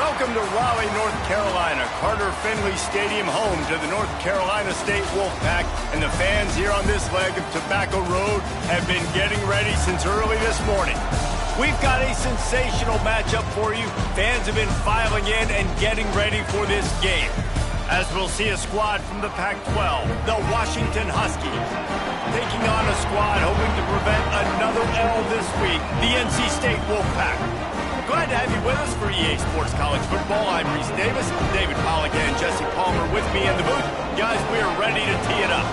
Welcome to Raleigh, North Carolina, Carter Finley Stadium, home to the North Carolina State Wolfpack, and the fans here on this leg of Tobacco Road have been getting ready since early this morning. We've got a sensational matchup for you. Fans have been filing in and getting ready for this game. As we'll see a squad from the Pac-12, the Washington Huskies, taking on a squad hoping to prevent another L this week, the NC State Wolfpack. Glad to have you with us for EA Sports College Football. I'm Reese Davis, David Pollack and Jesse Palmer with me in the booth. Guys, we are ready to tee it up.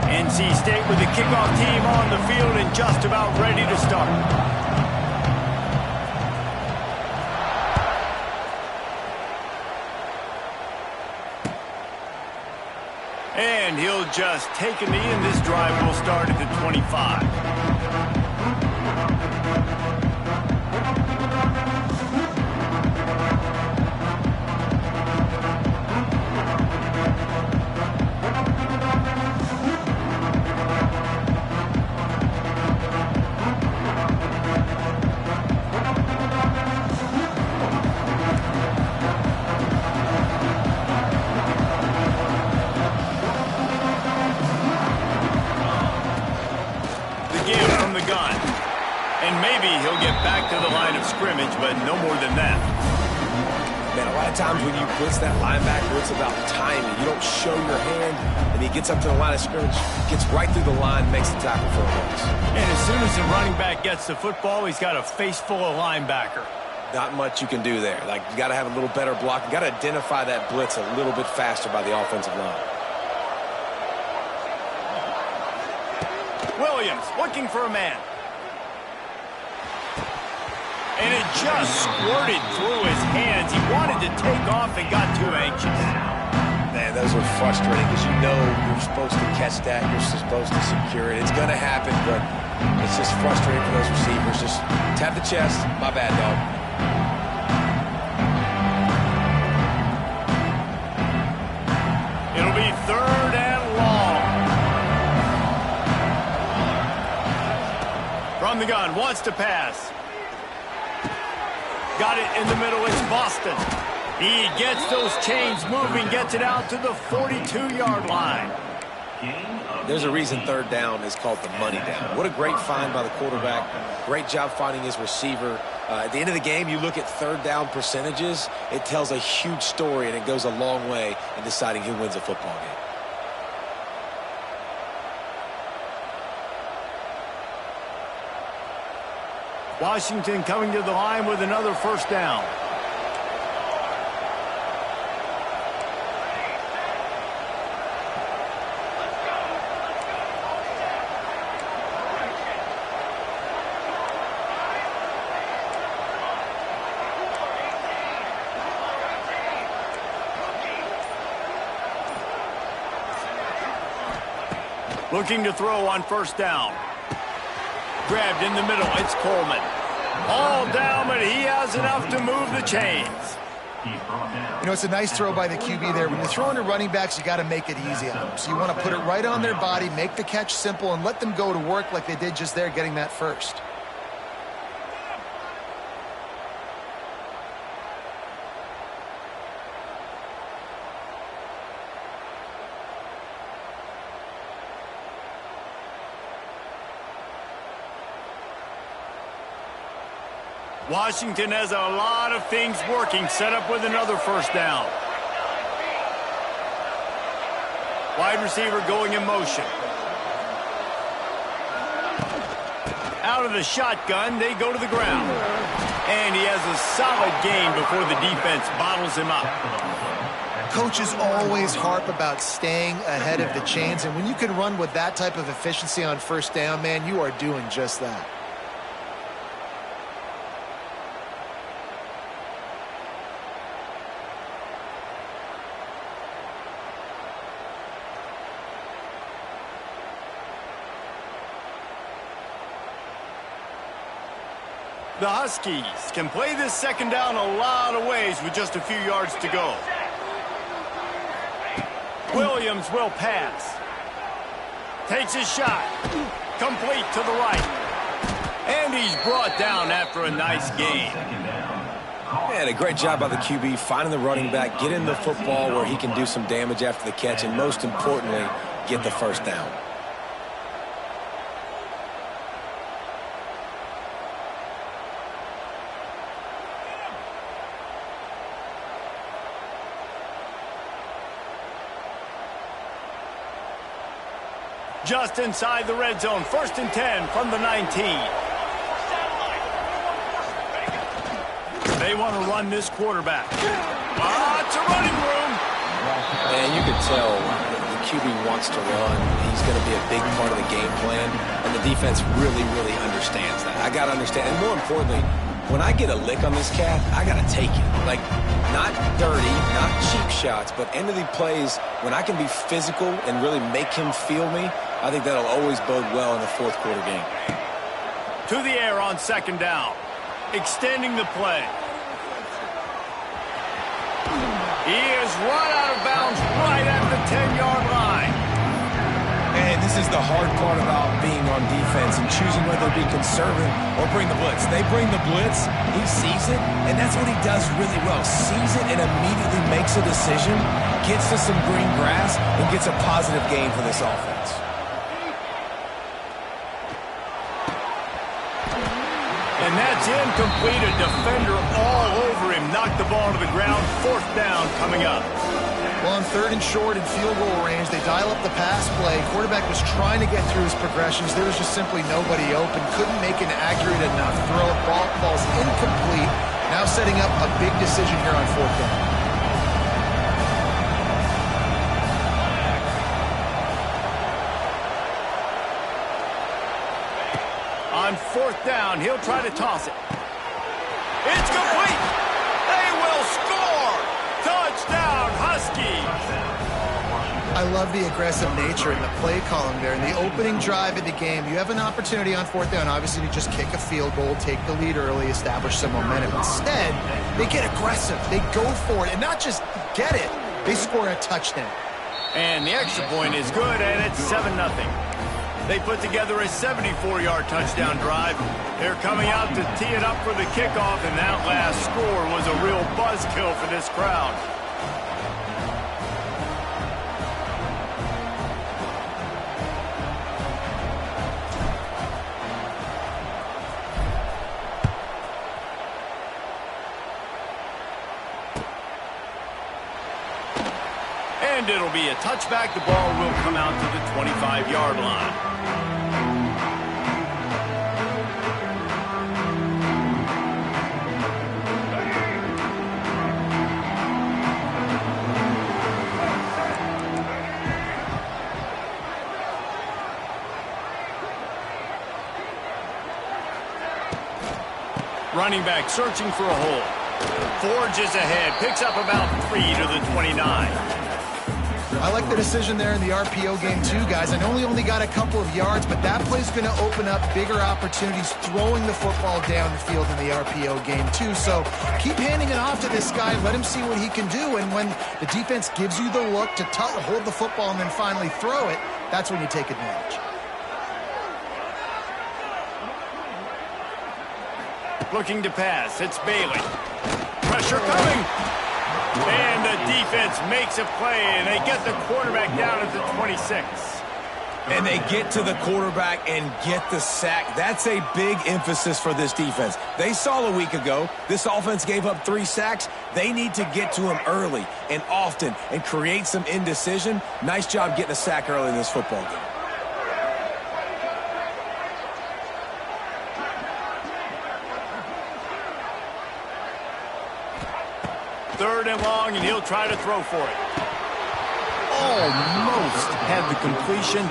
NC State with the kickoff team on the field and just about ready to start. And he'll just take a knee, and this drive will start at the 25. And maybe he'll get back to the line of scrimmage, but no more than that. Man, a lot of times when you blitz that linebacker, it's about timing. You don't show your hand, and he gets up to the line of scrimmage, gets right through the line, makes the tackle for a loss. And as soon as the running back gets the football, he's got a face full of linebacker. Not much you can do there. Like, you got to have a little better block. You got to identify that blitz a little bit faster by the offensive line. Williams looking for a man. And it just squirted through his hands. He wanted to take off and got too anxious. Man, those are frustrating because you know you're supposed to catch that. You're supposed to secure it. It's going to happen, but it's just frustrating for those receivers. Just tap the chest. My bad, dog. It'll be 3rd and long. From the gun, wants to pass. Got it in the middle, it's Boston. He gets those chains moving, gets it out to the 42-yard line. There's a reason 3rd down is called the money down. What a great find by the quarterback. Great job finding his receiver. At the end of the game, you look at 3rd down percentages. It tells a huge story, and it goes a long way in deciding who wins a football game. Washington coming to the line with another 1st down. Looking to throw on 1st down. Grabbed in the middle, it's Coleman. All down, but he has enough to move the chains. You know, it's a nice throw by the QB there. When you're throwing to running backs, you got to make it easy on them. So you want to put it right on their body, make the catch simple, and let them go to work like they did just there, getting that first. Washington has a lot of things working, set up with another 1st down. Wide receiver going in motion. Out of the shotgun, they go to the ground. And he has a solid gain before the defense bottles him up. Coaches always harp about staying ahead of the chains, and when you can run with that type of efficiency on 1st down, man, you are doing just that. The Huskies can play this second down a lot of ways with just a few yards to go. Williams will pass. Takes his shot. Complete to the right. And he's brought down after a nice gain. And a great job by the QB finding the running back, getting the football where he can do some damage after the catch, and most importantly, get the first down. Just inside the red zone, 1st and 10 from the 19. They want to run this quarterback. Lots of running room. And you can tell the QB wants to run. He's going to be a big part of the game plan, and the defense really, really understands that. I got to understand, and more importantly, when I get a lick on this cat, I got to take it. Like, not dirty, not cheap shots, but end of the plays, when I can be physical and really make him feel me, I think that'll always bode well in the fourth quarter game. To the air on 2nd down. Extending the play. He is run out of bounds right at the 10-yard line. And this is the hard part about being on defense and choosing whether to be conservative or bring the blitz. They bring the blitz, he sees it, and that's what he does really well. Sees it and immediately makes a decision, gets to some green grass, and gets a positive gain for this offense. And that's incomplete. A defender all over him. Knocked the ball to the ground. 4th down coming up. Well, on 3rd and short and field goal range, they dial up the pass play. Quarterback was trying to get through his progressions. There was just simply nobody open. Couldn't make an accurate enough throw. Ball falls incomplete. Now setting up a big decision here on 4th down. On 4th down, he'll try to toss it. It's complete. They will score. Touchdown, Huskies. I love the aggressive nature in the play column there. In the opening drive of the game, you have an opportunity on 4th down, obviously, to just kick a field goal, take the lead early, establish some momentum. Instead, they get aggressive. They go for it, and not just get it. They score a touchdown. And the extra point is good, and it's 7-0. They put together a 74-yard touchdown drive. They're coming out to tee it up for the kickoff, and that last score was a real buzzkill for this crowd. And it'll be a touchback. The ball will come out to the 25-yard line. Running back searching for a hole. Forges ahead. Picks up about 3 to the 29. I like the decision there in the RPO game too, guys. I know he only got a couple of yards, but that play's going to open up bigger opportunities throwing the football down the field in the RPO game too. So keep handing it off to this guy. Let him see what he can do. And when the defense gives you the look to hold the football and then finally throw it, that's when you take advantage. Looking to pass. It's Bailey. Pressure coming. And the defense makes a play, and they get the quarterback down at the 26. And they get to the quarterback and get the sack. That's a big emphasis for this defense. They saw a week ago, this offense gave up 3 sacks. They need to get to him early and often and create some indecision. Nice job getting a sack early in this football game. Third and long, and he'll try to throw for it. Almost had the completion,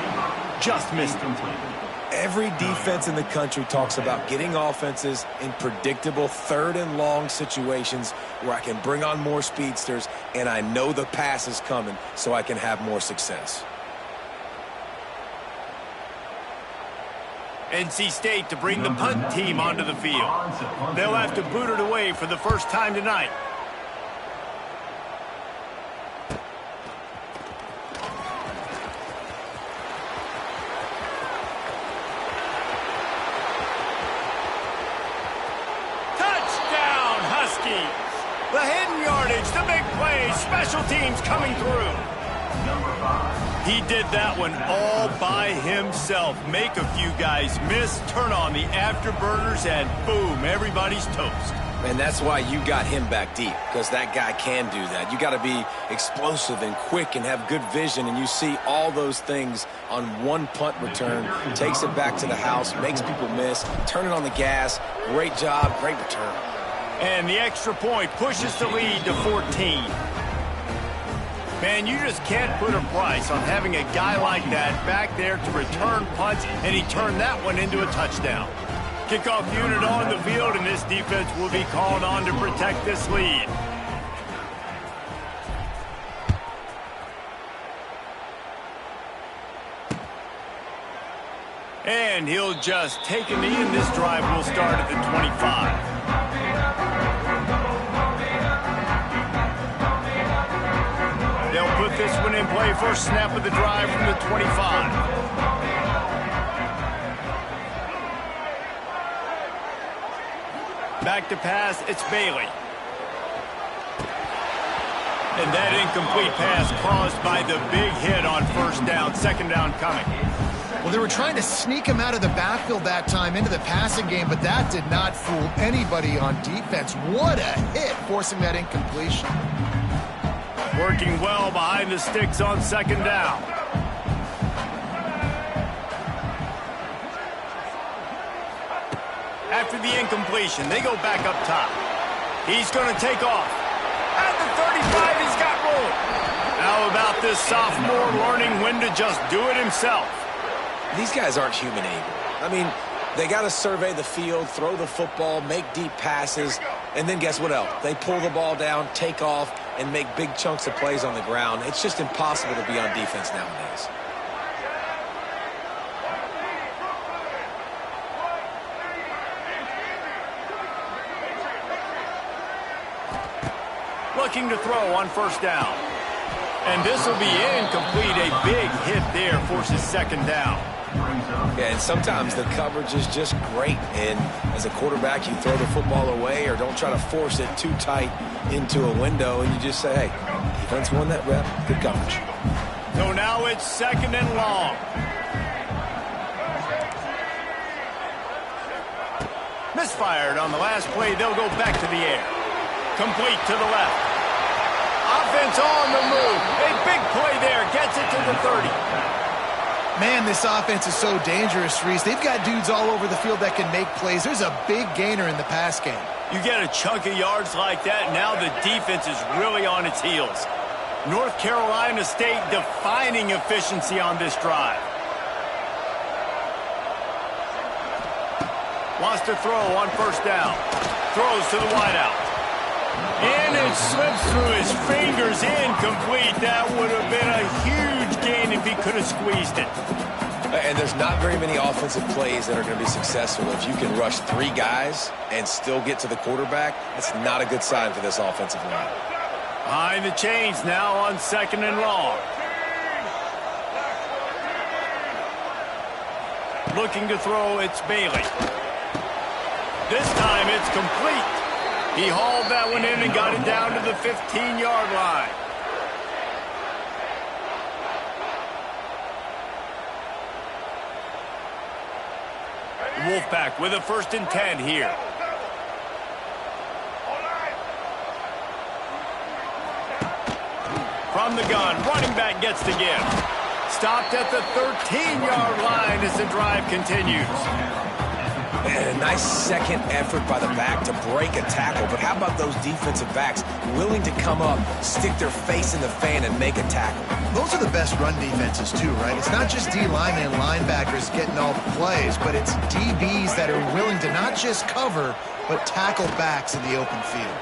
just missed it. Every defense in the country talks about getting offenses in predictable 3rd and long situations where I can bring on more speedsters and I know the pass is coming so I can have more success. NC State to bring the punt team onto the field. They'll have to boot it away for the first time tonight. Touchdown, Huskies! The hidden yardage, the big plays, special teams coming through. He did that one all by himself. Make a few guys miss, turn on the afterburners, and boom, everybody's toast. And that's why you got him back deep, because that guy can do that. You got to be explosive and quick and have good vision, and you see all those things on one punt return. Takes it back to the house, makes people miss, turning on the gas. Great job, great return. And the extra point pushes the lead to 14. Man, you just can't put a price on having a guy like that back there to return punts, and he turned that one into a touchdown. Kickoff unit on the field, and this defense will be called on to protect this lead. And he'll just take a knee, and this drive will start at the 25. They'll put this one in play first snap of the drive from the 25. Back to pass, it's Bailey. And that incomplete pass caused by the big hit on first down, second down coming. Well, they were trying to sneak him out of the backfield that time into the passing game, but that did not fool anybody on defense. What a hit, forcing that incompletion. Working well behind the sticks on second down. After the incompletion, they go back up top. He's going to take off. At the 35, he's got room. How about this sophomore learning when to just do it himself? These guys aren't human able. I mean, they got to survey the field, throw the football, make deep passes, and then guess what else? They pull the ball down, take off, and make big chunks of plays on the ground. It's just impossible to be on defense nowadays. Looking to throw on first down. And this will be incomplete. A big hit there forces second down. Yeah, and sometimes the coverage is just great. And as a quarterback, you throw the football away or don't try to force it too tight into a window, and you just say, hey, defense won that rep, good coverage. So now it's second and long. Misfired on the last play. They'll go back to the air. Complete to the left. Offense on the move. A big play there. Gets it to the 30. Man, this offense is so dangerous, Reese. They've got dudes all over the field that can make plays. There's a big gainer in the pass game. You get a chunk of yards like that, now the defense is really on its heels. North Carolina State defining efficiency on this drive. Wants to throw on first down. Throws to the wideout. And it slips through his fingers, incomplete. That would have been a huge gain if he could have squeezed it. And there's not very many offensive plays that are going to be successful. If you can rush three guys and still get to the quarterback, that's not a good sign for this offensive line. Behind the chains now on second and long. Looking to throw, it's Bailey. This time it's complete. He hauled that one in and got it down to the 15-yard line. Wolfpack with a 1st and 10 here. From the gun, running back gets the give. Stopped at the 13-yard line as the drive continues. And a nice second effort by the back to break a tackle. But how about those defensive backs willing to come up, stick their face in the fan, and make a tackle? Those are the best run defenses, too, right? It's not just D-linemen and linebackers getting all the plays, but it's DBs that are willing to not just cover, but tackle backs in the open field.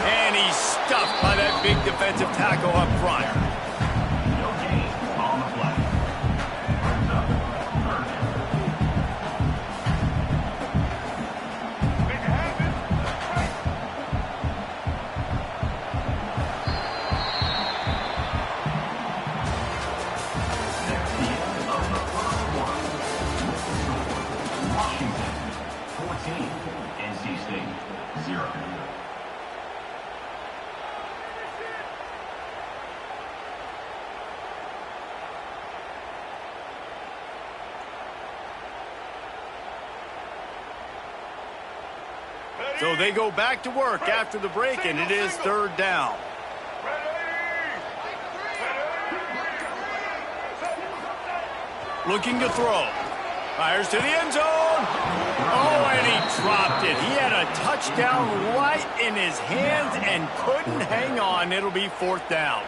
And he's stuffed by that big defensive tackle up front. NC State, 0. So they go back to work after the break, and it is third down. Looking to throw. Fires to the end zone. Oh, and he dropped it. He had a touchdown right in his hands and couldn't hang on. It'll be fourth down.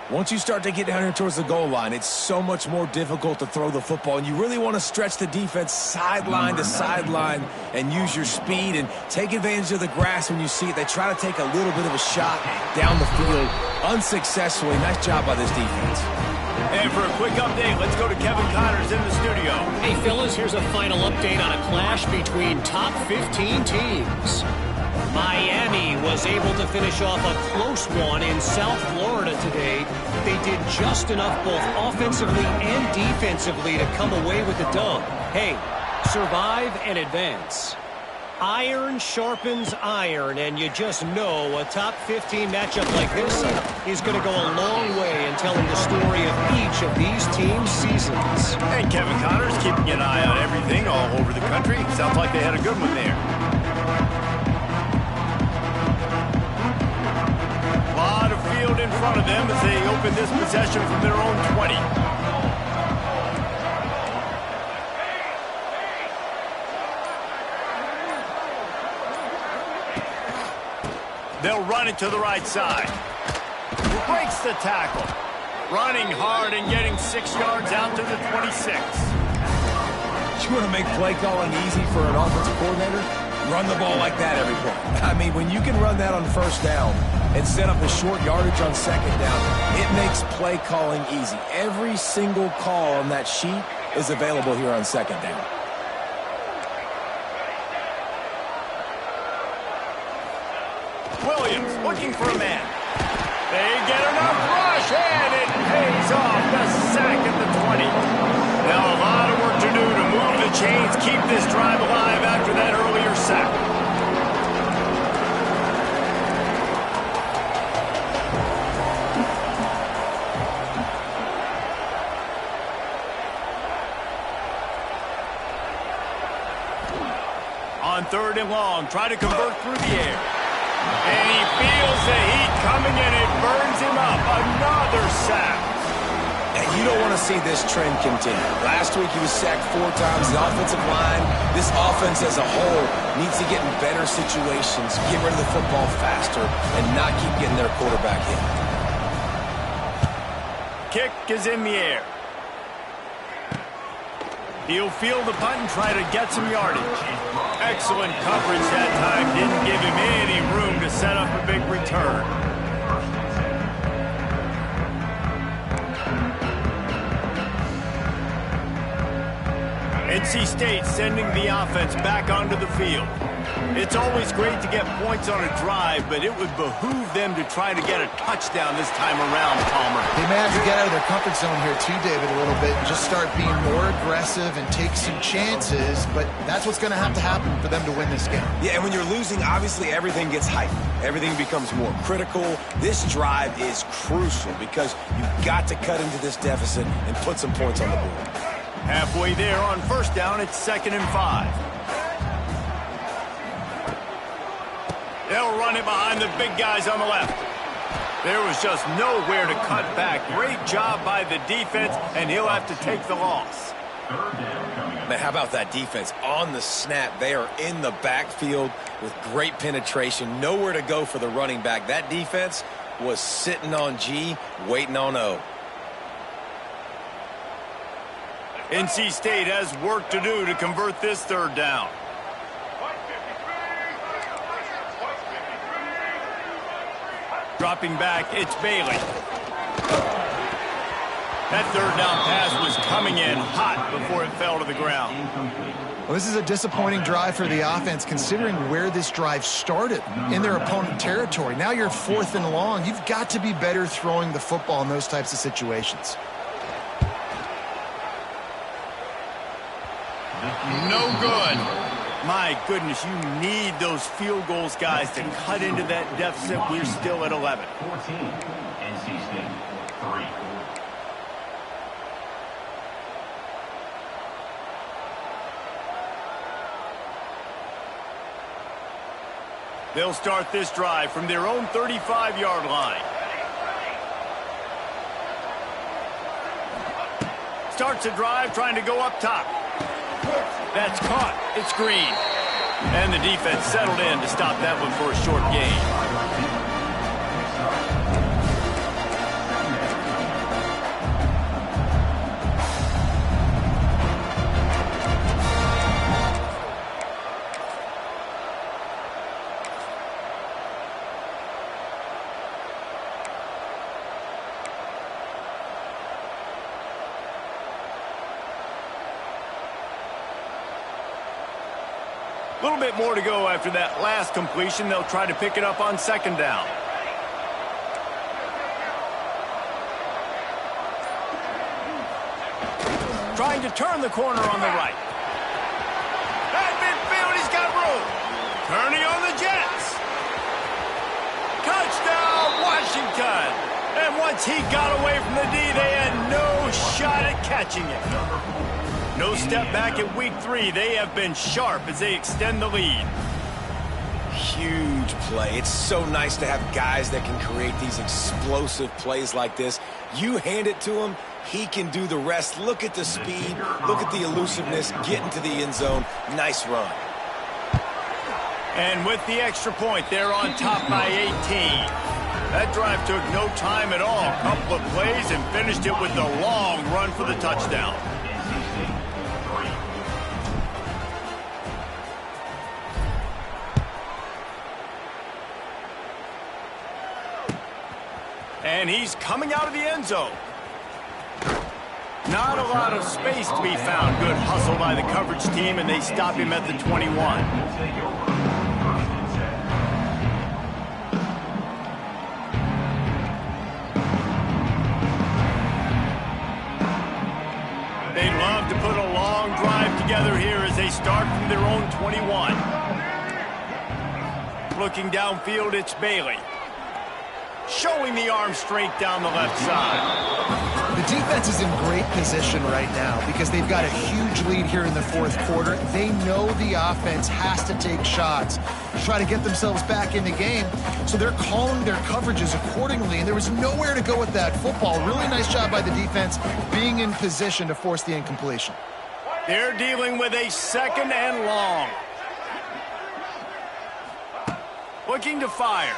Once you start to get down here towards the goal line, it's so much more difficult to throw the football, and you really want to stretch the defense sideline to sideline and use your speed and take advantage of the grass when you see it. They try to take a little bit of a shot down the field unsuccessfully. Nice job by this defense. And for a quick update, let's go to Kevin Connors in the studio. Hey, fellas, here's a final update on a clash between top 15 teams. Miami was able to finish off a close one in South Florida today. They did just enough both offensively and defensively to come away with the dub. Hey, survive and advance. Iron sharpens iron, and you just know a top 15 matchup like this is going to go a long way in telling the story of each of these teams' seasons. And Kevin Connors keeping an eye on everything all over the country. Sounds like they had a good one there. A lot of field in front of them as they open this possession from their own 20. They'll run it to the right side. Breaks the tackle. Running hard and getting 6 yards out to the 26. You want to make play calling easy for an offensive coordinator? Run the ball like that every play. I mean, when you can run that on first down and set up a short yardage on second down, it makes play calling easy. Every single call on that sheet is available here on second down. Williams looking for a man. They get enough rush, and it pays off. The sack at the 20. Now a lot of work to do to move the chains, keep this drive alive after that earlier sack. On third and long, try to convert through the air. And he feels the heat coming, and it burns him up. Another sack. And you don't want to see this trend continue. Last week he was sacked 4 times. The offensive line, this offense as a whole, needs to get in better situations, get rid of the football faster, and not keep getting their quarterback hit. Kick is in the air. He'll field the punt and try to get some yardage. Excellent coverage that time. Didn't give him any room to set up a big return. NC State sending the offense back onto the field. It's always great to get points on a drive, but it would behoove them to try to get a touchdown this time around, Palmer. They may have to get out of their comfort zone here too, David, a little bit, and just start being more aggressive and take some chances, but that's what's going to happen for them to win this game. Yeah, and when you're losing, obviously everything gets heightened. Everything becomes more critical. This drive is crucial because you've got to cut into this deficit and put some points on the board. Halfway there on first down, it's 2nd and 5. They'll run it behind the big guys on the left. There was just nowhere to cut back. Great job by the defense, and he'll have to take the loss. Man, how about that defense? On the snap, they are in the backfield with great penetration. Nowhere to go for the running back. That defense was sitting on G, waiting on O. NC State has work to do to convert this third down. Dropping back, it's Bailey. That third down pass was coming in hot before it fell to the ground. Well, this is a disappointing drive for the offense, considering where this drive started, in their opponent territory. Now you're 4th and long. You've got to be better throwing the football in those types of situations. No good. My goodness, you need those field goals, guys, to cut into that deficit. We're still at 11. 14, NC State, 3. They'll start this drive from their own 35-yard line. Starts a drive trying to go up top. That's caught. It's Green. And the defense settled in to stop that one for a short gain. A little bit more to go after that last completion. They'll try to pick it up on second down. Trying to turn the corner on the right. At midfield, he's got room. Turning on the Jets. Touchdown, Washington. And once he got away from the D, they had no shot at catching it. No step back in week 3. They have been sharp as they extend the lead. Huge play. It's so nice to have guys that can create these explosive plays like this. You hand it to him, he can do the rest. Look at the speed. Look at the elusiveness. Get into the end zone. Nice run. And with the extra point, they're on top by 18. That drive took no time at all. A couple of plays and finished it with a long run for the touchdown. And he's coming out of the end zone. Not a lot of space to be found. Good hustle by the coverage team, and they stop him at the 21. They'd love to put a long drive together here as they start from their own 21. Looking downfield, it's Bailey. Showing the arm strength down the left side. The defense is in great position right now because they've got a huge lead here in the fourth quarter. They know the offense has to take shots to try to get themselves back in the game, so they're calling their coverages accordingly, and there was nowhere to go with that football. Really nice job by the defense being in position to force the incompletion. They're dealing with a second and long. Looking to fire.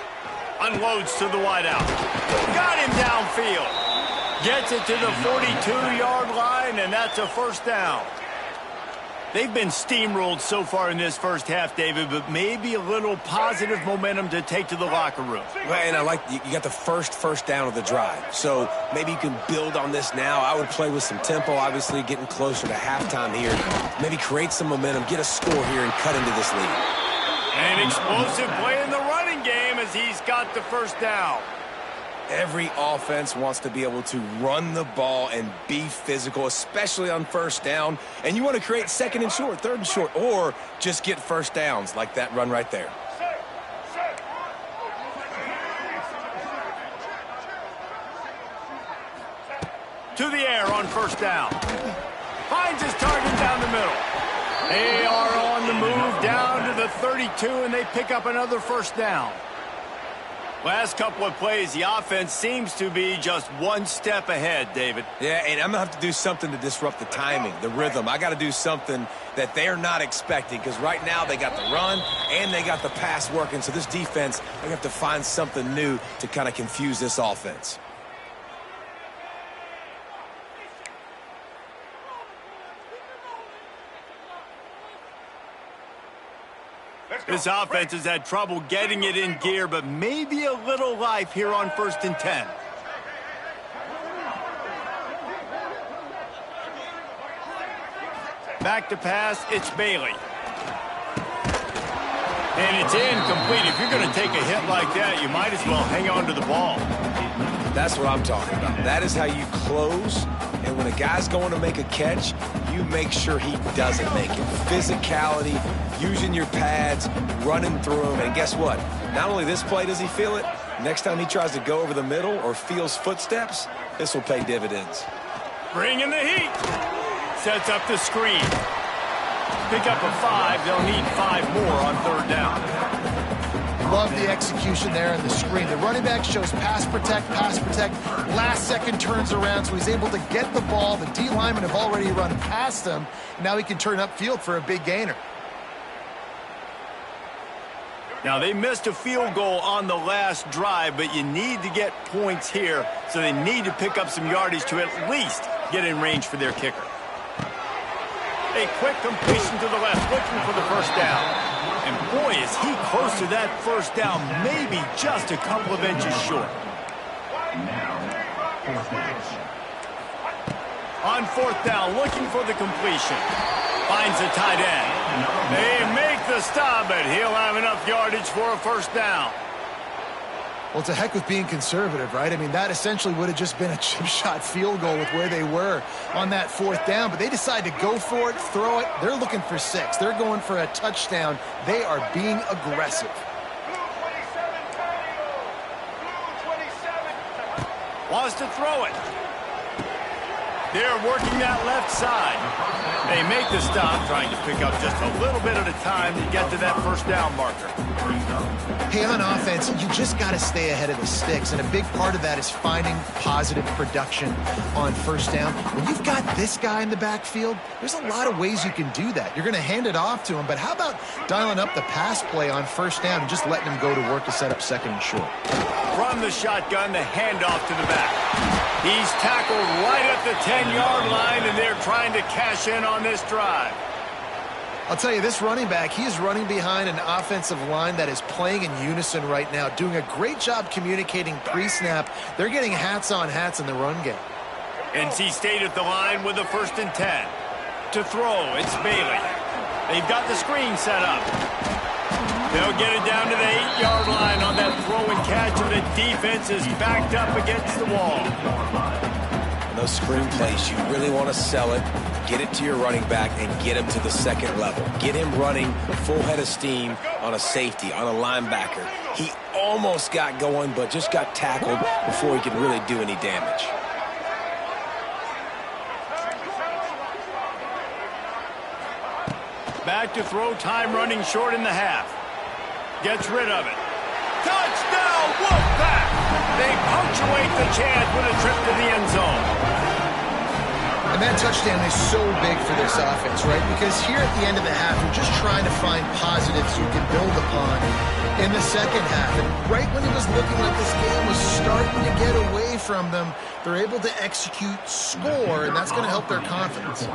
Unloads to the wideout. Got him downfield. Gets it to the 42-yard line, and that's a first down. They've been steamrolled so far in this first half, David, but maybe a little positive momentum to take to the locker room. Well, and I like you got the first down of the drive, so maybe you can build on this now. I would play with some tempo, obviously getting closer to halftime here. Maybe create some momentum, get a score here, and cut into this lead. An explosive play in the running game as he's got the first down. Every offense wants to be able to run the ball and be physical, especially on first down. And you want to create second and short, third and short, or just get first downs like that run right there. To the air on first down. Finds his target down the middle. They are on the move down to the 32, and they pick up another first down. Last couple of plays, the offense seems to be just one step ahead, David. Yeah, and I'm going to have to do something to disrupt the timing, the rhythm. I got to do something that they're not expecting, because right now they got the run and they got the pass working. So this defense, they have to find something new to kind of confuse this offense. This offense has had trouble getting it in gear, but maybe a little life here on 1st and 10. Back to pass, it's Bailey. And it's incomplete. If you're going to take a hit like that, you might as well hang on to the ball. That's what I'm talking about. That is how you close. And when a guy's going to make a catch, you make sure he doesn't make it. Physicality, using your pads, running through them. And guess what? Not only this play does he feel it, next time he tries to go over the middle or feels footsteps, this will pay dividends. Bring in the heat. Sets up the screen. Pick up a 5. They'll need 5 more on third down. Love the execution there on the screen. The running back shows pass protect. Last second turns around, so he's able to get the ball. The D linemen have already run past him. Now he can turn upfield for a big gainer. Now, they missed a field goal on the last drive, but you need to get points here, so they need to pick up some yardage to at least get in range for their kicker. A quick completion to the left, looking for the first down. And boy, is he close to that first down, maybe just a couple of inches short. On fourth down, looking for the completion. Finds the tight end. They make the stop, but he'll have enough yardage for a first down. Well, to heck with being conservative, right? I mean, that essentially would have just been a chip shot field goal with where they were on that fourth down, but they decide to go for it, throw it. They're looking for 6. They're going for a touchdown. They are being aggressive. Wants to throw it. They're working that left side. They make the stop, trying to pick up just a little bit at a time to get to that first down marker. Hey, on offense, you just got to stay ahead of the sticks, and a big part of that is finding positive production on first down. When you've got this guy in the backfield, there's a lot of ways you can do that. You're going to hand it off to him, but how about dialing up the pass play on first down and just letting him go to work to set up second and short? From the shotgun, the handoff to the back. He's tackled right at the 10-yard line, and they're trying to cash in on this drive. I'll tell you, this running back, he is running behind an offensive line that is playing in unison right now, doing a great job communicating pre-snap. They're getting hats on hats in the run game. NC State at the line with a 1st and 10. To throw, it's Bailey. They've got the screen set up. They'll get it down to the 8-yard line on that throw and catch, and the defense is backed up against the wall. Those screen plays, you really want to sell it, get it to your running back, and get him to the second level. Get him running full head of steam on a safety, on a linebacker. He almost got going, but just got tackled before he could really do any damage. Back to throw, time running short in the half. Gets rid of it. Touchdown, Wolfpack! They punctuate the chance with a trip to the end zone. And that touchdown is so big for this offense, right? Because here at the end of the half, you're just trying to find positives you can build upon in the second half. And right when it was looking like this game was starting to get away from them, they're able to execute, score, and that's going to help their confidence.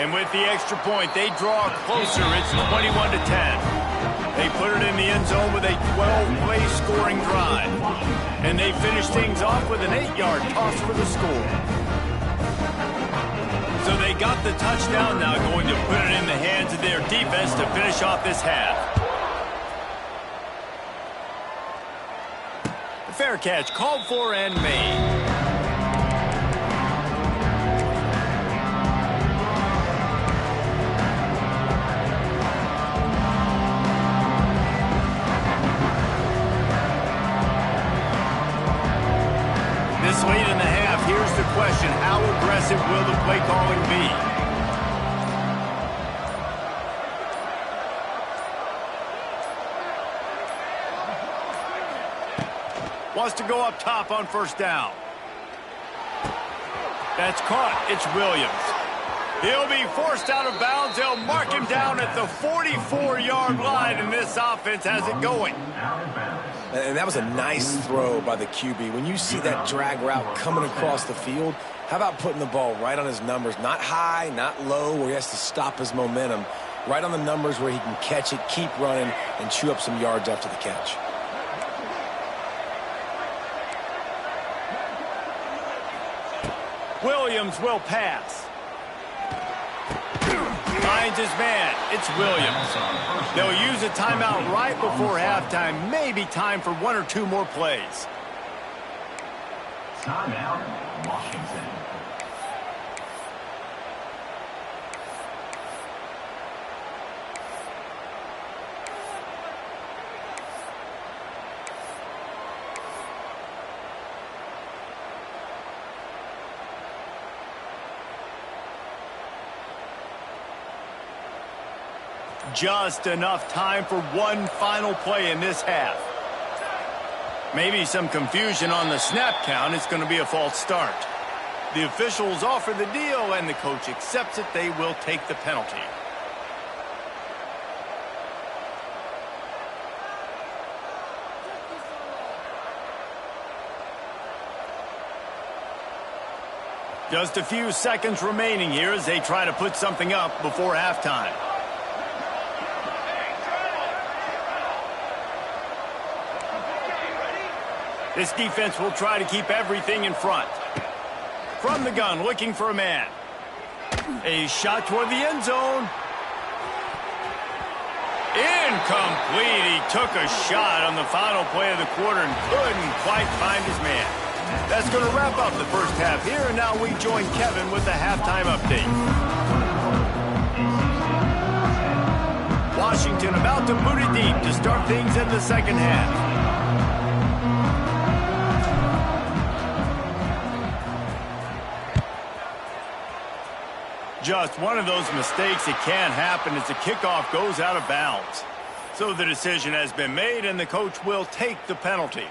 And with the extra point, they draw closer. It's 21-10. They put it in the end zone with a 12-play scoring drive. And they finish things off with an 8-yard toss for the score. So they got the touchdown, now going to put it in the hands of their defense to finish off this half. The fair catch called for and made. This late in the half, here's the question. How aggressive will the play calling be? Wants to go up top on first down. That's caught. It's Williams. He'll be forced out of bounds. They'll mark him down at the 44-yard line, and this offense has it going. And that was a nice throw by the QB. When you see that drag route coming across the field, how about putting the ball right on his numbers? Not high, not low, where he has to stop his momentum. Right on the numbers where he can catch it, keep running, and chew up some yards after the catch. Williams will pass. Finds his man. It's Williams. They'll use a timeout right before halftime. Maybe time for 1 or 2 more plays. Timeout, Washington. Just enough time for one final play in this half. Maybe some confusion on the snap count. It's going to be a false start. The officials offer the deal, and the coach accepts it. They will take the penalty. Just a few seconds remaining here as they try to put something up before halftime. This defense will try to keep everything in front. From the gun, looking for a man. A shot toward the end zone. Incomplete. He took a shot on the final play of the quarter and couldn't quite find his man. That's going to wrap up the first half here, and now we join Kevin with the halftime update. Washington about to boot it deep to start things in the second half. Just one of those mistakes that can happen as the kickoff goes out of bounds. So the decision has been made, and the coach will take the penalty.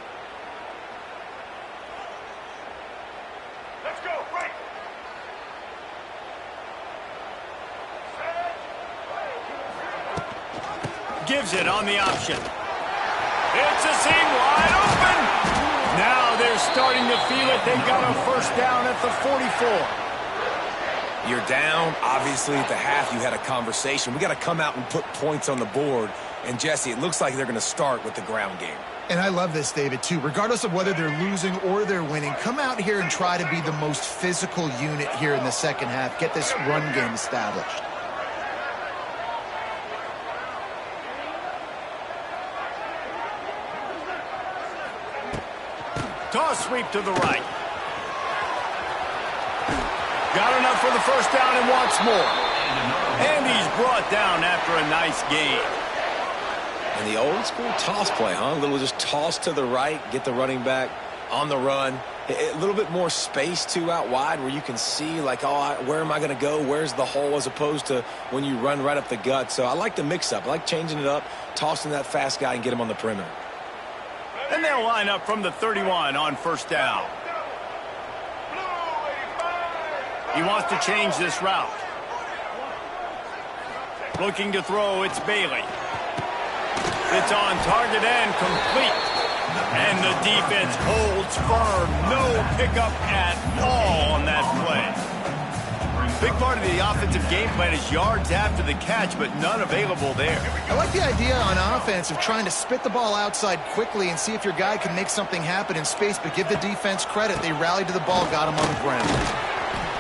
Let's go, right. Gives it on the option. It's a seam wide open. Now they're starting to feel it. They got a first down at the 44. You're down. Obviously, at the half, you had a conversation. We got to come out and put points on the board. And, Jesse, it looks like they're going to start with the ground game. And I love this, David, too. Regardless of whether they're losing or they're winning, come out here and try to be the most physical unit here in the second half. Get this run game established. Toss sweep to the right. Got enough for the first down and wants more. And he's brought down after a nice gain. And the old school toss play, huh? A little just toss to the right, get the running back on the run. A little bit more space, too, out wide where you can see, like, oh, where am I going to go? Where's the hole, as opposed to when you run right up the gut. So I like the mix-up. I like changing it up, tossing that fast guy and get him on the perimeter. And they'll line up from the 31 on first down. He wants to change this route. Looking to throw, it's Bailey. It's on target and complete. And the defense holds firm. No pickup at all on that play. Big part of the offensive game plan is yards after the catch, but none available there. I like the idea on offense of trying to spit the ball outside quickly and see if your guy can make something happen in space, but give the defense credit. They rallied to the ball, got him on the ground.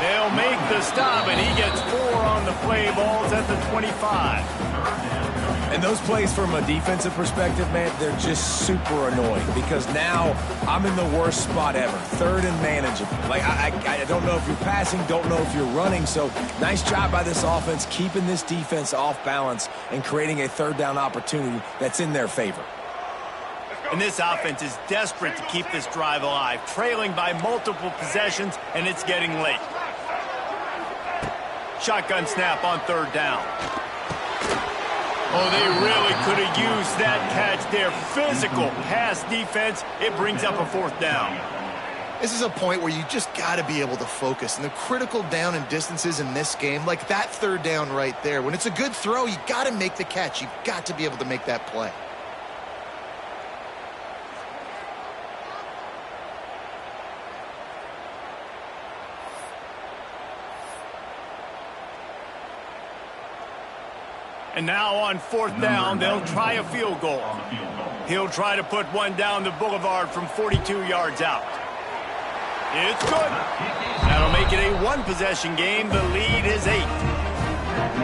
They'll make the stop, and he gets 4 on the play. Ball's at the 25. And those plays from a defensive perspective, man, they're just super annoying because now I'm in the worst spot ever. Third and manageable. Like, I don't know if you're passing, don't know if you're running. So nice job by this offense keeping this defense off balance and creating a third down opportunity that's in their favor. And this offense is desperate to keep this drive alive, trailing by multiple possessions, and it's getting late. Shotgun snap on third down. Oh, they really could have used that catch there. Physical pass defense. It brings up a fourth down. This is a point where you just got to be able to focus. And the critical down and distances in this game, like that third down right there, when it's a good throw, you got to make the catch. You've got to be able to make that play. And now on fourth down, they'll try a field goal. He'll try to put one down the boulevard from 42 yards out. It's good. That'll make it a one-possession game. The lead is 8.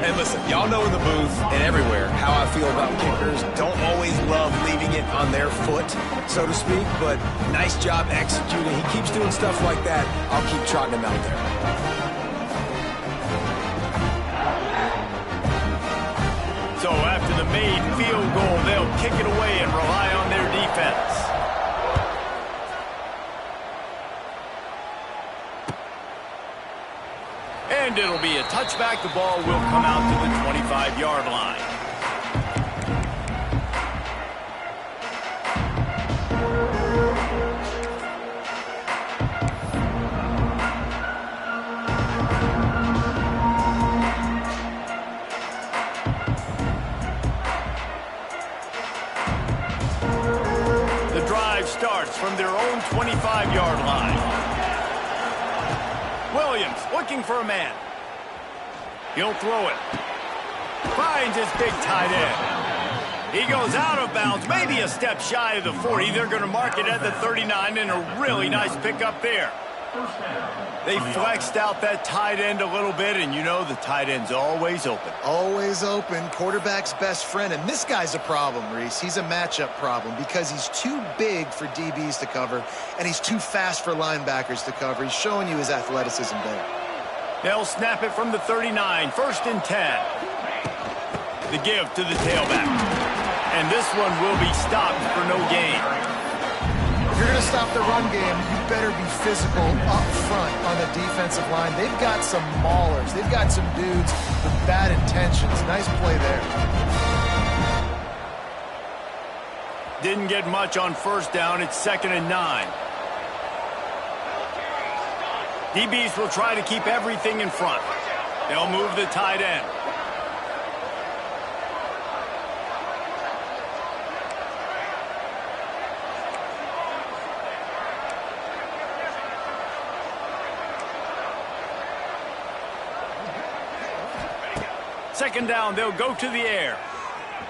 And listen, y'all know in the booth and everywhere how I feel about kickers. Don't always love leaving it on their foot, so to speak, but nice job executing. He keeps doing stuff like that. I'll keep trotting him out there. So after the made field goal, they'll kick it away and rely on their defense. And it'll be a touchback. The ball will come out to the 25-yard line. drive starts from their own 25-yard line. Williams looking for a man. He'll throw it. Finds his big tight end. He goes out of bounds, maybe a step shy of the 40. They're going to mark it at the 39, and a really nice pickup there. They flexed out that tight end a little bit, and you know the tight end's always open. Always open, quarterback's best friend. And this guy's a problem, Reese. He's a matchup problem because he's too big for DBs to cover, and he's too fast for linebackers to cover. He's showing you his athleticism there. They'll snap it from the 39, 1st and 10. The give to the tailback. And this one will be stopped for no gain. If you're going to stop the run game, you better be physical up front on the defensive line. They've got some maulers. They've got some dudes with bad intentions. Nice play there. Didn't get much on 1st down. It's 2nd and 9. DBs will try to keep everything in front. They'll move the tight end. Second down, they'll go to the air.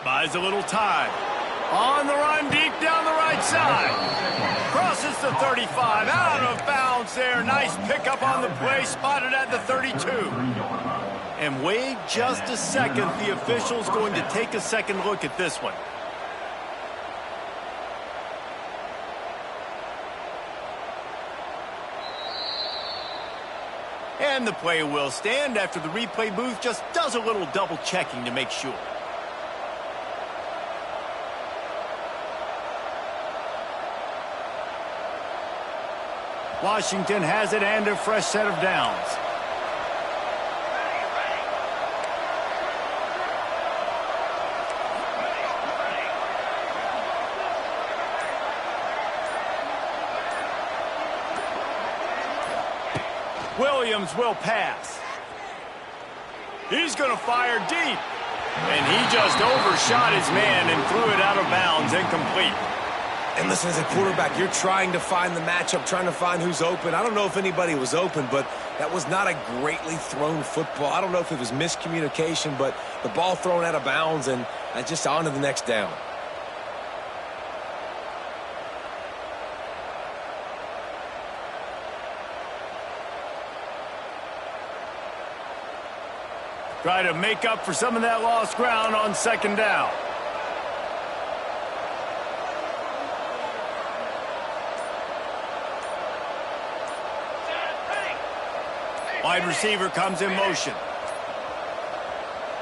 Buys a little time. On the run, deep down the right side. Crosses the 35, out of bounds there. Nice pickup on the play, spotted at the 32. And wait just a second. The official's going to take a second look at this one. And the play will stand after the replay booth just does a little double checking to make sure. Washington has it and a fresh set of downs. Williams will pass. He's going to fire deep. And he just overshot his man and threw it out of bounds, incomplete. And listen, as a quarterback, you're trying to find the matchup, trying to find who's open. I don't know if anybody was open, but that was not a greatly thrown football. I don't know if it was miscommunication, but the ball thrown out of bounds and just on to the next down. Try to make up for some of that lost ground on 2nd down. Wide receiver comes in motion.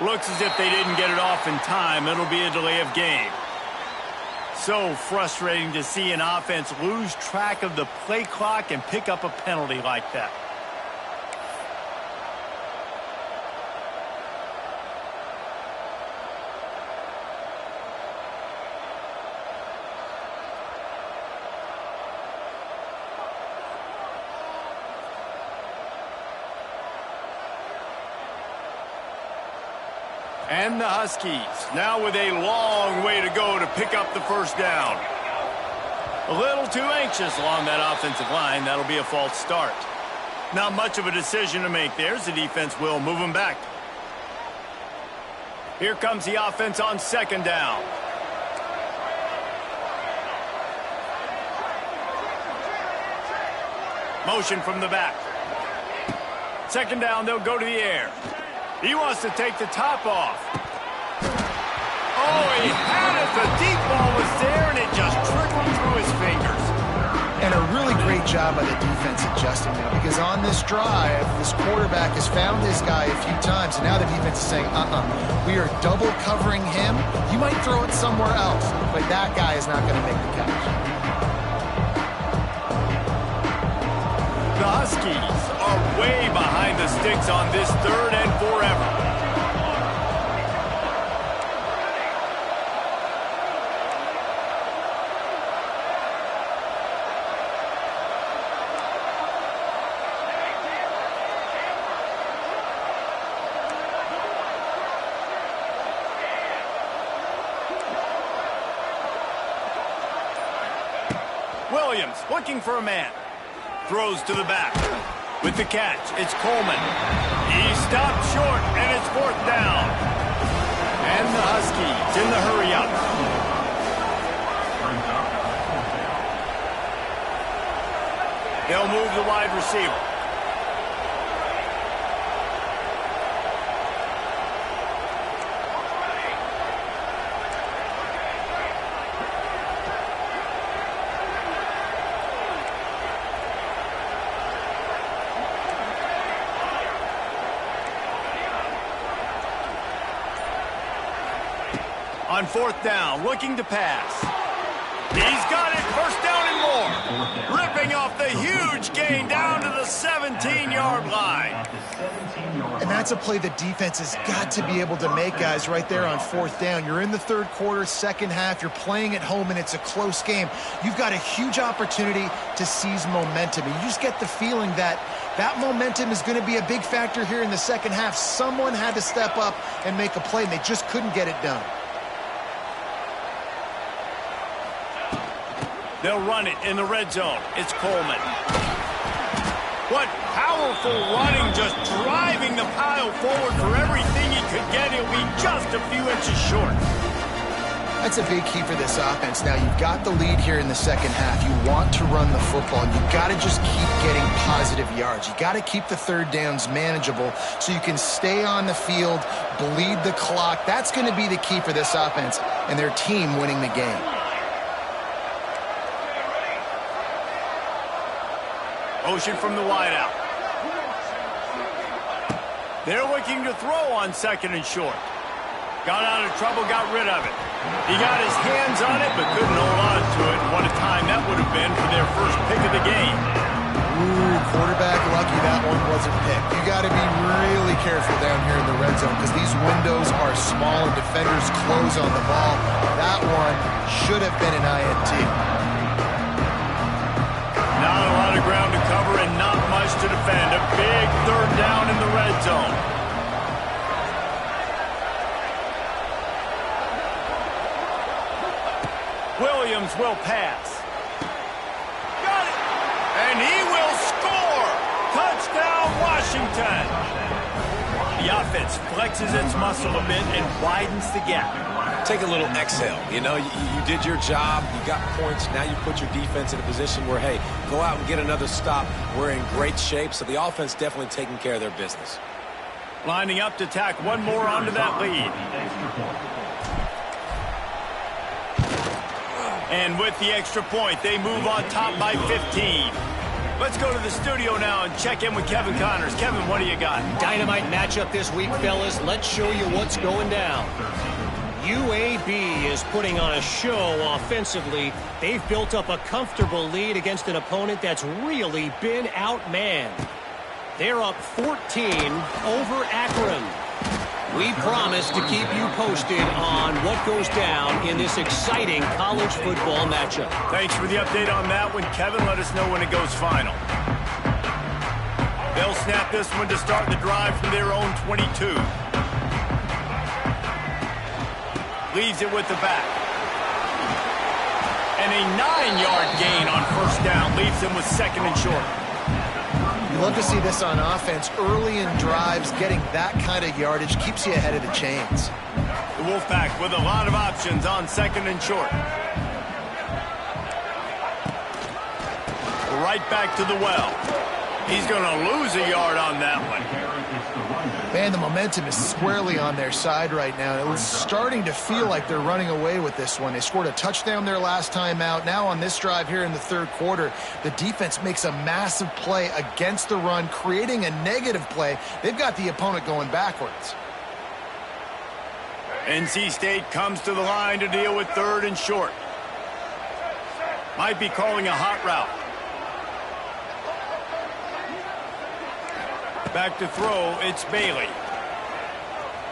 Looks as if they didn't get it off in time. It'll be a delay of game. So frustrating to see an offense lose track of the play clock and pick up a penalty like that. And the Huskies now with a long way to go to pick up the 1st down. A little too anxious along that offensive line. That'll be a false start. Not much of a decision to make there. The defense will move them back. Here comes the offense on 2nd down. Motion from the back. 2nd down, they'll go to the air. He wants to take the top off. Oh, he had it. The deep ball was there, and it just trickled through his fingers. And a really great job by the defense adjusting now, because on this drive, this quarterback has found his guy a few times, and now the defense is saying, we are double covering him. You might throw it somewhere else, but that guy is not going to make the catch. The Huskies are way behind the sticks on this 3rd and forever. Williams looking for a man. Throws to the back. With the catch, it's Coleman. He stopped short, and it's 4th down. And the Huskies in the hurry-up. They'll move the wide receiver. On 4th down, looking to pass. He's got it, 1st down and more. Ripping off the huge gain down to the 17-yard line. And that's a play the defense has got to be able to make, guys, right there on 4th down. You're in the 3rd quarter, second half. You're playing at home, and it's a close game. You've got a huge opportunity to seize momentum. And you just get the feeling that that momentum is going to be a big factor here in the second half. Someone had to step up and make a play, and they just couldn't get it done. They'll run it in the red zone. It's Coleman. What powerful running, just driving the pile forward for everything he could get. He'll be just a few inches short. That's a big key for this offense. Now, you've got the lead here in the second half. You want to run the football, and you've got to just keep getting positive yards. You've got to keep the 3rd downs manageable so you can stay on the field, bleed the clock. That's going to be the key for this offense and their team winning the game. Motion from the wideout. They're looking to throw on 2nd and short. Got out of trouble, got rid of it. He got his hands on it, but couldn't hold on to it. What a time that would have been for their first pick of the game. Ooh, quarterback lucky that one wasn't picked. You got to be really careful down here in the red zone because these windows are small and defenders close on the ball. That one should have been an INT. Not a lot of ground to cover and not much to defend. A big 3rd down in the red zone. Williams will pass. Got it! And he will score! Touchdown, Washington! The offense flexes its muscle a bit and widens the gap. Take a little exhale. You know, you did your job. You got points. Now you put your defense in a position where, hey, go out and get another stop. We're in great shape, so the offense definitely taking care of their business. Lining up to tack one more onto that lead. And with the extra point, they move on top by 15. Let's go to the studio now and check in with Kevin Connors. Kevin, what do you got? Dynamite matchup this week, fellas. Let's show you what's going down. UAB is putting on a show offensively. They've built up a comfortable lead against an opponent that's really been outmanned. They're up 14 over Akron. We promise to keep you posted on what goes down in this exciting college football matchup. Thanks for the update on that one, Kevin. Let us know when it goes final. They'll snap this one to start the drive from their own 22. Leaves it with the back. And a 9-yard gain on 1st down. Leaves them with 2nd and short. You love to see this on offense. Early in drives, getting that kind of yardage keeps you ahead of the chains. The Wolfpack with a lot of options on 2nd and short. Right back to the well. He's going to lose a yard on that one. Man, the momentum is squarely on their side right now. It was starting to feel like they're running away with this one. They scored a touchdown their last time out. Now on this drive here in the 3rd quarter, the defense makes a massive play against the run, creating a negative play. They've got the opponent going backwards. NC State comes to the line to deal with 3rd and short. Might be calling a hot route. Back to throw, it's Bailey.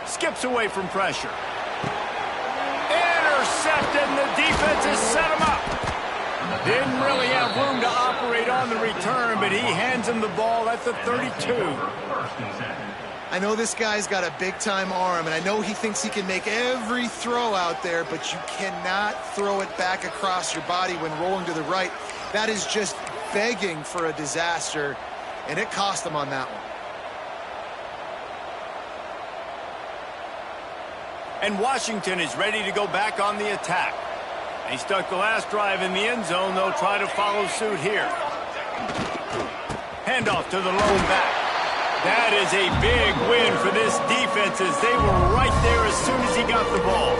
Skips away from pressure. Intercepted, and the defense has set him up. Didn't really have room to operate on the return, but he hands him the ball at the 32. I know this guy's got a big-time arm, and I know he thinks he can make every throw out there, but you cannot throw it back across your body when rolling to the right. That is just begging for a disaster, and it cost him on that one. And Washington is ready to go back on the attack. They stuck the last drive in the end zone. They'll try to follow suit here. Handoff to the lone back. That is a big win for this defense as they were right there as soon as he got the ball.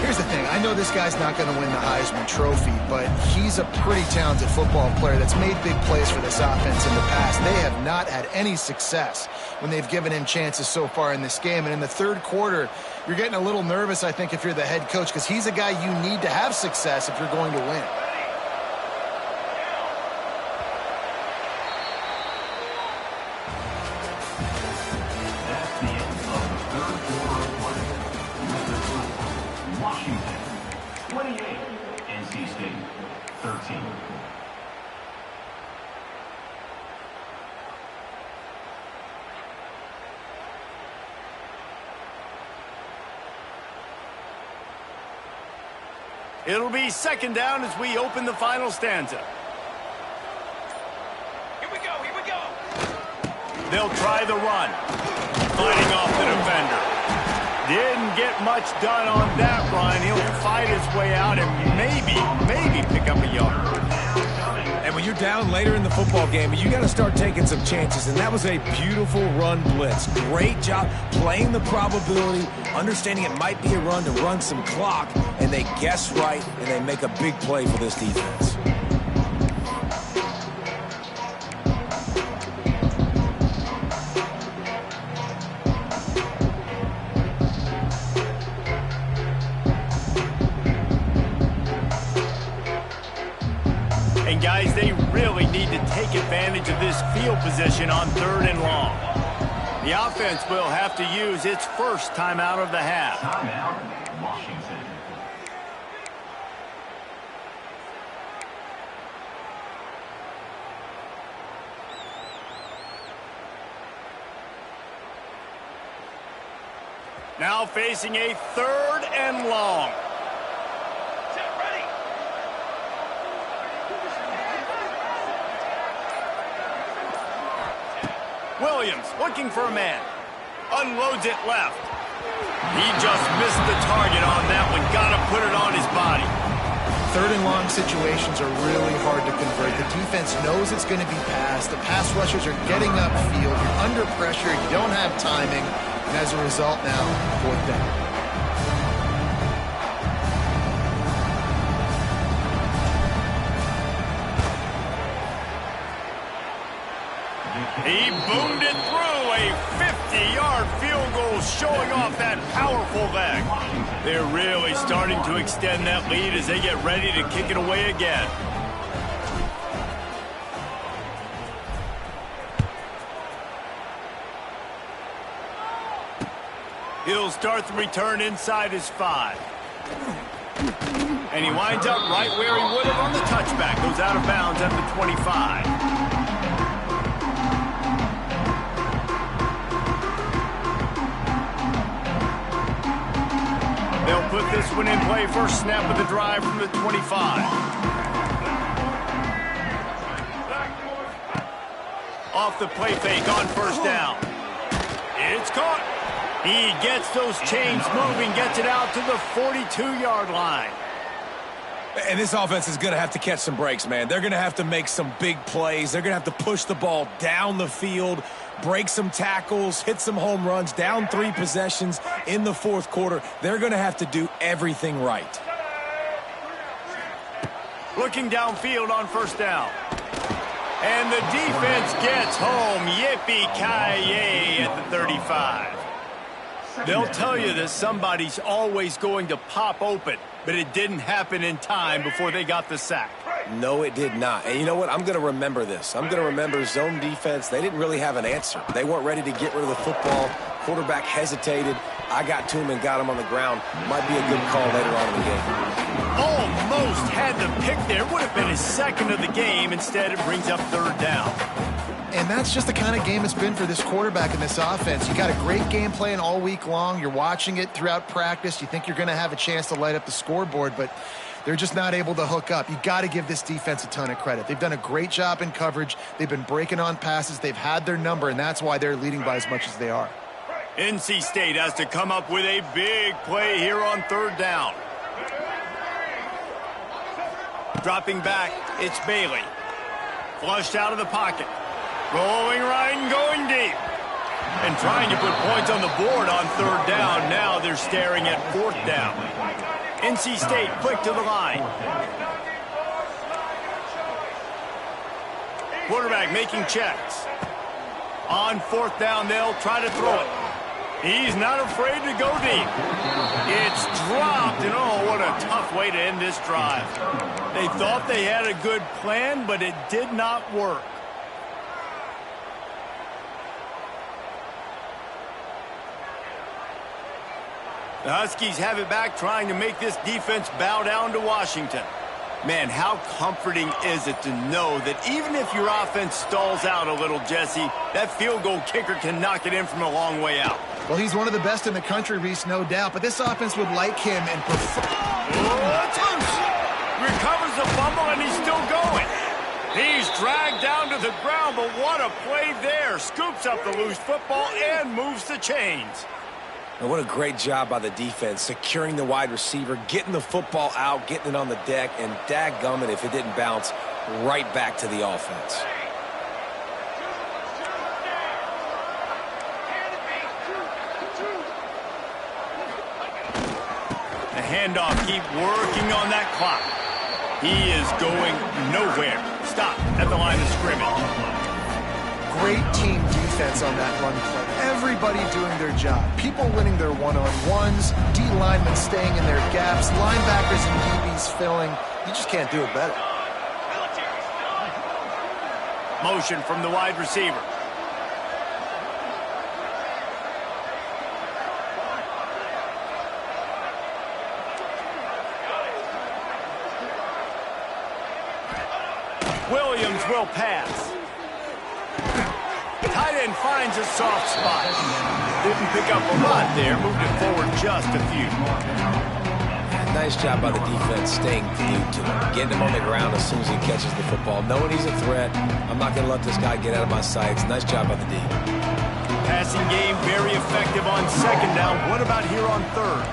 Here's the thing. I know this guy's not going to win the Heisman Trophy, but he's a pretty talented football player that's made big plays for this offense in the past. They have not had any success when they've given him chances so far in this game. And in the third quarter, you're getting a little nervous, I think, if you're the head coach, because he's a guy you need to have success if you're going to win. That's the end of the third quarter of play. Washington, 28. NC State, 13. It'll be second down as we open the final stanza. Here we go, here we go. They'll try the run. Fighting off the defender. Didn't get much done on that run. He'll fight his way out and maybe pick up a yard. And when you're down later in the football game, you got to start taking some chances, and that was a beautiful run blitz. Great job playing the probability, understanding it might be a run to run some clock, and they guess right, and they make a big play for this defense. And guys, they really need to take advantage of this field position on 3rd and long. The offense will have to use its first timeout of the half. Timeout, Washington. Now facing a 3rd and long. Set, ready. Williams looking for a man. Unloads it left. He just missed the target on that one. Got to put it on his body. 3rd and long situations are really hard to convert. The defense knows it's going to be passed. The pass rushers are getting upfield. You're under pressure. You don't have timing. And as a result now, 4th down. He boomed it through a 50-yard field goal, showing off that powerful leg. They're really starting to extend that lead as they get ready to kick it away again. He'll start the return inside his 5. And he winds up right where he would have on the touchback. Goes out of bounds at the 25. They'll put this one in play. First snap of the drive from the 25. Off the play fake on first down. It's caught. He gets those chains moving, gets it out to the 42-yard line. And this offense is going to have to catch some breaks, man. They're going to have to make some big plays. They're going to have to push the ball down the field, break some tackles, hit some home runs, down 3 possessions in the 4th quarter. They're going to have to do everything right. Looking downfield on first down. And the defense gets home. Yippee-ki-yay at the 35. They'll tell you that somebody's always going to pop open, but it didn't happen in time before they got the sack. No, it did not. And you know what? I'm going to remember this. I'm going to remember zone defense. They didn't really have an answer. They weren't ready to get rid of the football. Quarterback hesitated. I got to him and got him on the ground. Might be a good call later on in the game. Almost had the pick there. Would have been his second of the game. Instead, it brings up 3rd down. And that's just the kind of game it's been for this quarterback in this offense. You got a great game plan all week long. You're watching it throughout practice. You think you're going to have a chance to light up the scoreboard, but they're just not able to hook up. You got to give this defense a ton of credit. They've done a great job in coverage. They've been breaking on passes. They've had their number, and that's why they're leading by as much as they are. NC State has to come up with a big play here on third down. Dropping back, it's Bailey. Flushed out of the pocket. Rolling right and going deep. And trying to put points on the board on third down. Now they're staring at fourth down. NC State quick to the line. Quarterback making checks. On fourth down, they'll try to throw it. He's not afraid to go deep. It's dropped, and oh, what a tough way to end this drive. They thought they had a good plan, but it did not work. The Huskies have it back, trying to make this defense bow down to Washington. Man, how comforting is it to know that even if your offense stalls out a little, Jesse, that field goal kicker can knock it in from a long way out. Well, he's one of the best in the country, Reese, no doubt, but this offense would like him and prefer... Oh, it's loose. Recovers the fumble, and he's still going. He's dragged down to the ground, but what a play there. Scoops up the loose football and moves the chains. And what a great job by the defense, securing the wide receiver, getting the football out, getting it on the deck, and dadgummit if it didn't bounce right back to the offense. The handoff, keep working on that clock. He is going nowhere. Stop at the line of scrimmage. Great team defense on that run play. Everybody doing their job. People winning their one-on-ones, D linemen staying in their gaps, linebackers and DBs filling. You just can't do it better. Motion from the wide receiver. Williams will pass. Tight end finds a soft spot. Didn't pick up a lot there. Moved it forward just a few. Nice job by the defense staying glued to him. Getting him on the ground as soon as he catches the football. Knowing he's a threat. I'm not going to let this guy get out of my sights. Nice job by the D. Passing game very effective on second down. What about here on third?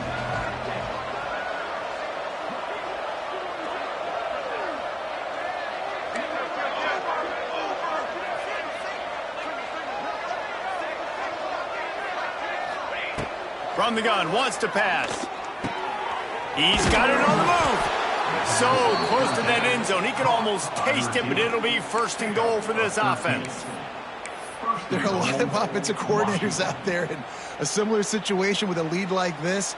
From the gun, wants to pass. He's got it on the move. So close to that end zone. He could almost taste it, but it'll be first and goal for this offense. There are a lot of offensive coordinators out there in a similar situation with a lead like this.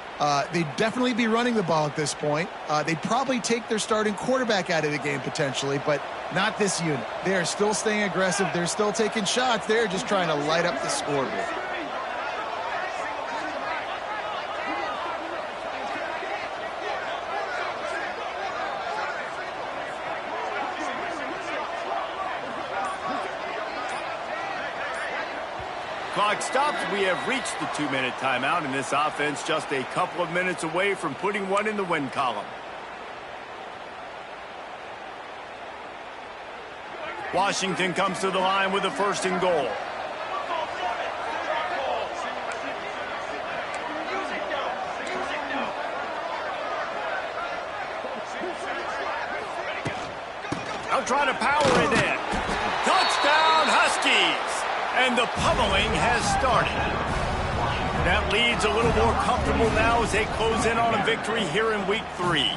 They'd definitely be running the ball at this point. They'd probably take their starting quarterback out of the game potentially, but not this unit. They are still staying aggressive. They're still taking shots. They're just trying to light up the scoreboard. Clock stops. We have reached the 2-minute timeout, and this offense just a couple of minutes away from putting one in the win column. Washington comes to the line with a first and goal. I'll try to power it in. Touchdown, Huskies! And the pummeling has started. That lead's a little more comfortable now as they close in on a victory here in week 3.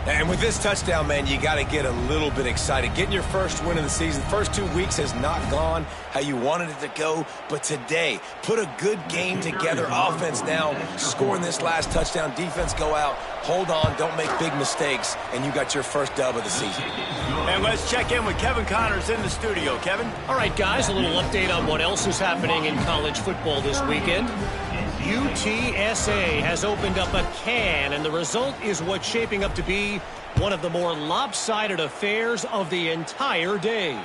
And with this touchdown, man, you got to get a little bit excited. Getting your first win of the season. First 2 weeks has not gone how you wanted it to go. But today, put a good game together. Offense now scoring this last touchdown. Defense go out. Hold on. Don't make big mistakes. And you got your first dub of the season. And let's check in with Kevin Connors in the studio. Kevin? All right, guys, a little update on what else is happening in college football this weekend. UTSA has opened up a can, and the result is what's shaping up to be one of the more lopsided affairs of the entire day.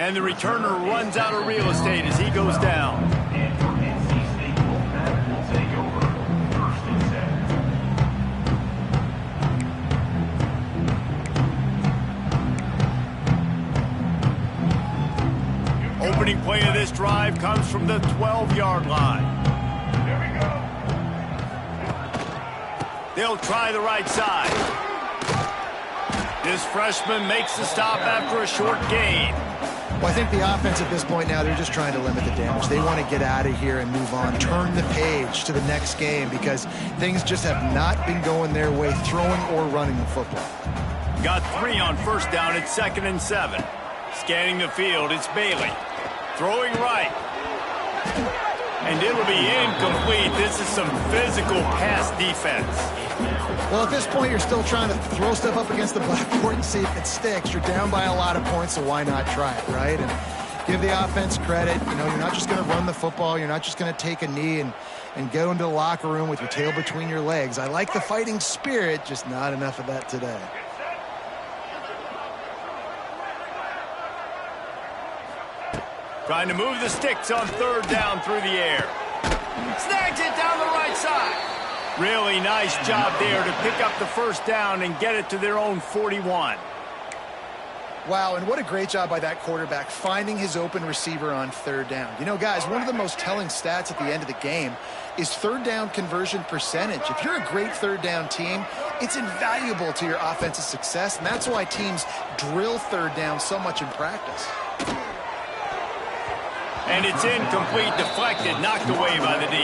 And the returner runs out of real estate as he goes down. And for NC State Wolfpack will take over 1st and 7. Opening play of this drive comes from the 12-yard line. Here we go. They'll try the right side. This freshman makes the stop after a short gain. Well, I think the offense at this point now, they're just trying to limit the damage. They want to get out of here and move on, turn the page to the next game because things just have not been going their way, throwing or running the football. Got 3 on 1st down at 2nd and 7. Scanning the field, it's Bailey. Throwing right. And it'll be incomplete. This is some physical pass defense. Well, at this point, you're still trying to throw stuff up against the blackboard and see if it sticks. You're down by a lot of points, so why not try it, right? And give the offense credit. You know, you're not just going to run the football. You're not just going to take a knee and go into the locker room with your tail between your legs. I like the fighting spirit, just not enough of that today. Trying to move the sticks on 3rd down through the air. Snags it down the right side. Really nice job there to pick up the 1st down and get it to their own 41. Wow, and what a great job by that quarterback finding his open receiver on 3rd down. You know, guys, one of the most telling stats at the end of the game is 3rd down conversion percentage. If you're a great 3rd down team, it's invaluable to your offensive success, and that's why teams drill 3rd down so much in practice. And it's incomplete, deflected, knocked away by the D.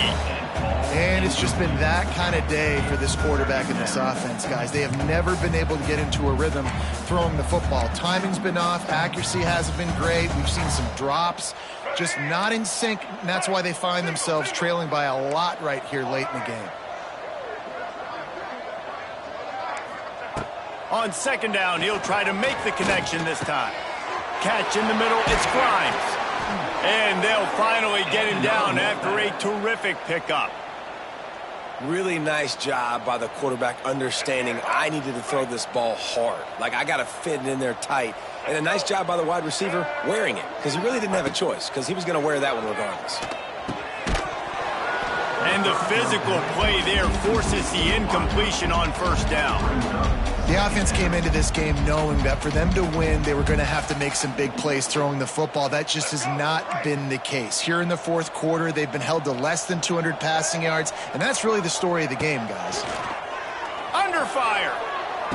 And it's just been that kind of day for this quarterback and this offense, guys. They have never been able to get into a rhythm throwing the football. Timing's been off. Accuracy hasn't been great. We've seen some drops. Just not in sync, and that's why they find themselves trailing by a lot right here late in the game. On 2nd down, he'll try to make the connection this time. Catch in the middle, it's Grimes. And they'll finally get him down after a terrific pickup. Really nice job by the quarterback understanding I needed to throw this ball hard. Like, I got to fit it in there tight. And a nice job by the wide receiver wearing it because he really didn't have a choice because he was going to wear that one regardless. And the physical play there forces the incompletion on 1st down. The offense came into this game knowing that for them to win, they were going to have to make some big plays throwing the football. That just has not been the case. Here in the 4th quarter, they've been held to less than 200 passing yards, and that's really the story of the game, guys. Under fire.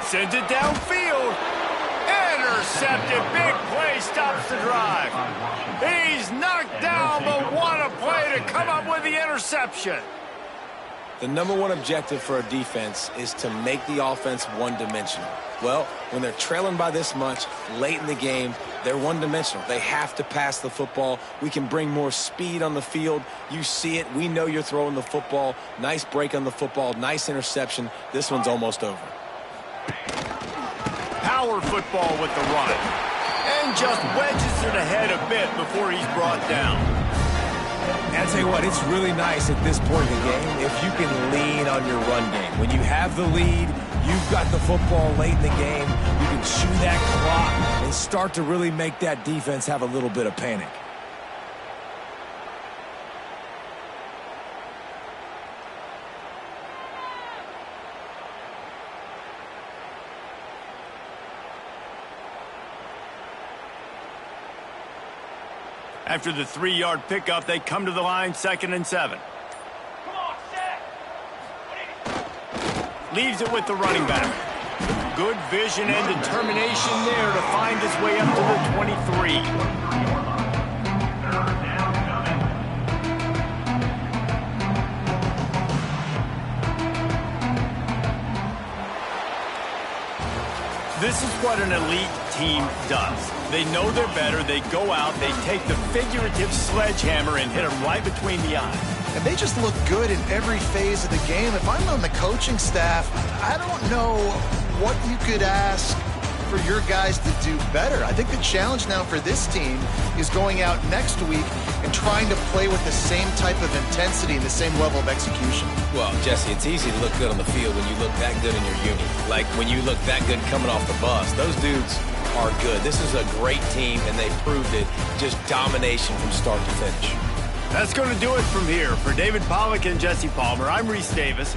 Sends it downfield. Intercepted. Big play stops the drive. He's knocked down, but what a play to come up with the interception. The #1 objective for a defense is to make the offense one-dimensional. Well, when they're trailing by this much late in the game, they're one-dimensional. They have to pass the football. We can bring more speed on the field. You see it. We know you're throwing the football. Nice break on the football. Nice interception. This one's almost over. Power football with the run. And just wedges it ahead a bit before he's brought down. And I'll tell you what, it's really nice at this point in the game if you can lean on your run game. When you have the lead, you've got the football late in the game, you can chew that clock and start to really make that defense have a little bit of panic. After the 3-yard pickup, they come to the line, 2nd and 7. Come on, set. Leaves it with the running back. Good vision and determination there to find his way up to the 23. 3rd down coming. This is what an elite team does. They know they're better. They go out. They take the figurative sledgehammer and hit them right between the eyes. And they just look good in every phase of the game. If I'm on the coaching staff, I don't know what you could ask for your guys to do better. I think the challenge now for this team is going out next week and trying to play with the same type of intensity and the same level of execution. Well, Jesse, it's easy to look good on the field when you look that good in your uni. Like when you look that good coming off the bus. Those dudes, are good. This is a great team, and they proved it. Just domination from start to finish. That's going to do it from here. For David Pollack and Jesse Palmer, I'm Reese Davis.